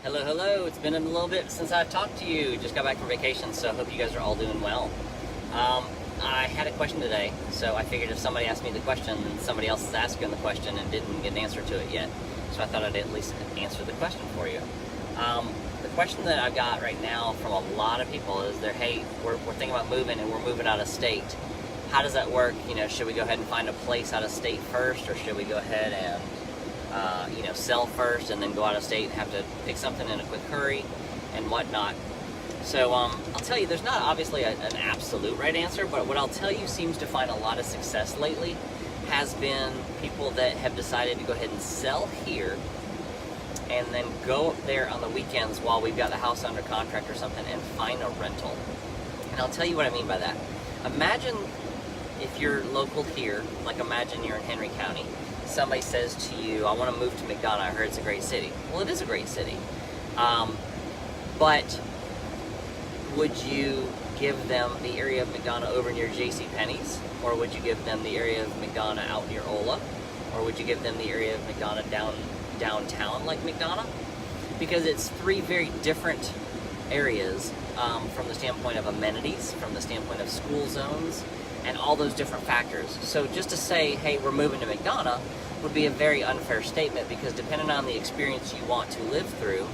Hello, hello. It's been a little bit since I've talked to you. Just got back from vacation, so I hope you guys are all doing well. I had a question today, so I figured if somebody asked me the question, then somebody else is asking the question and didn't get an answer to it yet. So I thought I'd at least answer the question for you. The question that I've got right now from a lot of people is hey, we're thinking about moving and we're moving out of state. How does that work? Should we go ahead and find a place out of state first, or should we go ahead and sell first and then go out of state and have to pick something in a quick hurry and whatnot? So I'll tell you, there's not obviously an absolute right answer, but what I'll tell you seems to find a lot of success lately has been people that have decided to go ahead and sell here and then go up there on the weekends while we've got the house under contract or something and find a rental. And I'll tell you what I mean by that. Imagine if you're local here, like imagine you're in Henry County. Somebody says to you, I want to move to McDonough, I heard it's a great city. Well, it is a great city. But would you give them the area of McDonough over near JCPenney's? Or would you give them the area of McDonough out near Ola? Or would you give them the area of McDonough downtown like McDonough? Because it's three very different areas from the standpoint of amenities, from the standpoint of school zones, and all those different factors. So just to say, hey, we're moving to McDonough would be a very unfair statement, because depending on the experience you want to live through,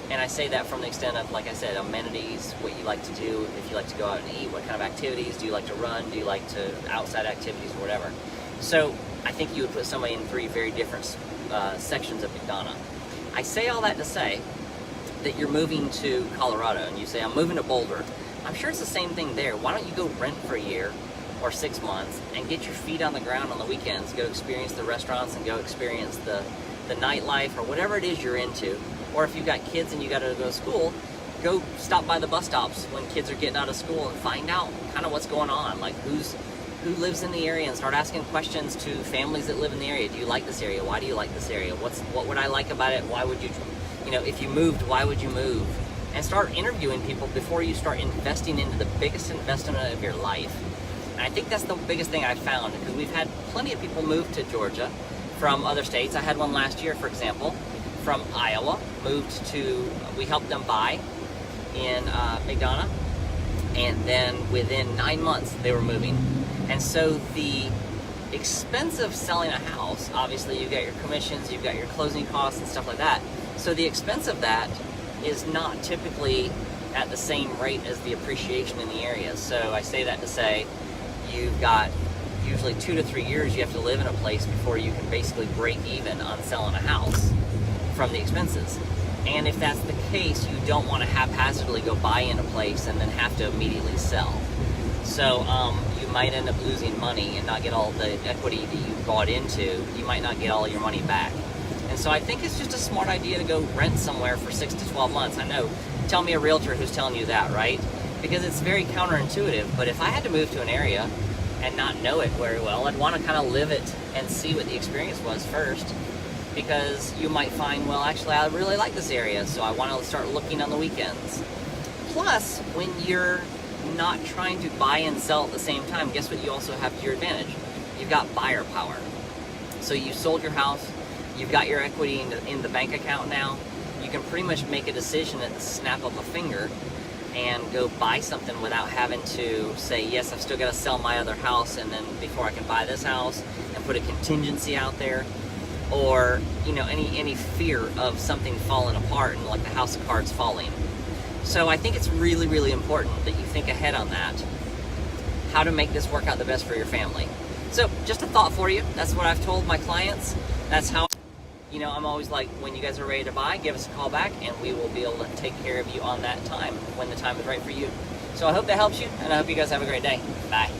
and I say that from the extent of, like I said, amenities, what you like to do, if you like to go out and eat, what kind of activities, do you like to run, do you like to outside activities or whatever. So I think you would put somebody in three very different sections of McDonough. I say all that to say that you're moving to Colorado and you say, I'm moving to Boulder. I'm sure it's the same thing there. Why don't you go rent for a year or 6 months and get your feet on the ground on the weekends, go experience the restaurants and go experience the nightlife or whatever it is you're into. Or if you've got kids and you got to go to school, go stop by the bus stops when kids are getting out of school and find out kind of what's going on, like who lives in the area, and start asking questions to families that live in the area. Do you like this area? Why do you like this area? What would I like about it? Why would you, if you moved, why would you move? And start interviewing people before you start investing into the biggest investment of your life. And I think that's the biggest thing I've found, because we've had plenty of people move to Georgia from other states. I had one last year, for example, from Iowa, we helped them buy in McDonough, and then within 9 months they were moving. And so the expense of selling a house, obviously you've got your commissions, you've got your closing costs and stuff like that. So the expense of that is not typically at the same rate as the appreciation in the area. So I say that to say, you've got usually 2 to 3 years you have to live in a place before you can basically break even on selling a house from the expenses. And if that's the case, you don't want to haphazardly go buy in a place and then have to immediately sell. So you might end up losing money and not get all the equity that you bought into. You might not get all your money back. And so I think it's just a smart idea to go rent somewhere for 6 to 12 months. I know, tell me a realtor who's telling you that, right? Because it's very counterintuitive. But if I had to move to an area and not know it very well, I'd want to kind of live it and see what the experience was first. Because you might find, well, actually, I really like this area, so I want to start looking on the weekends. Plus, when you're not trying to buy and sell at the same time, guess what you also have to your advantage? You've got buyer power. So you sold your house, you've got your equity in the bank account now, you can pretty much make a decision at the snap of a finger and go buy something without having to say, yes, I've still got to sell my other house and then before I can buy this house, and put a contingency out there, or any fear of something falling apart and like the house of cards falling. So I think it's really, really important that you think ahead on that, how to make this work out the best for your family. So just a thought for you. That's what I've told my clients. That's how, I'm always like, when you guys are ready to buy, give us a call back and we will be able to take care of you on that time when the time is right for you. So I hope that helps you, and I hope you guys have a great day. Bye.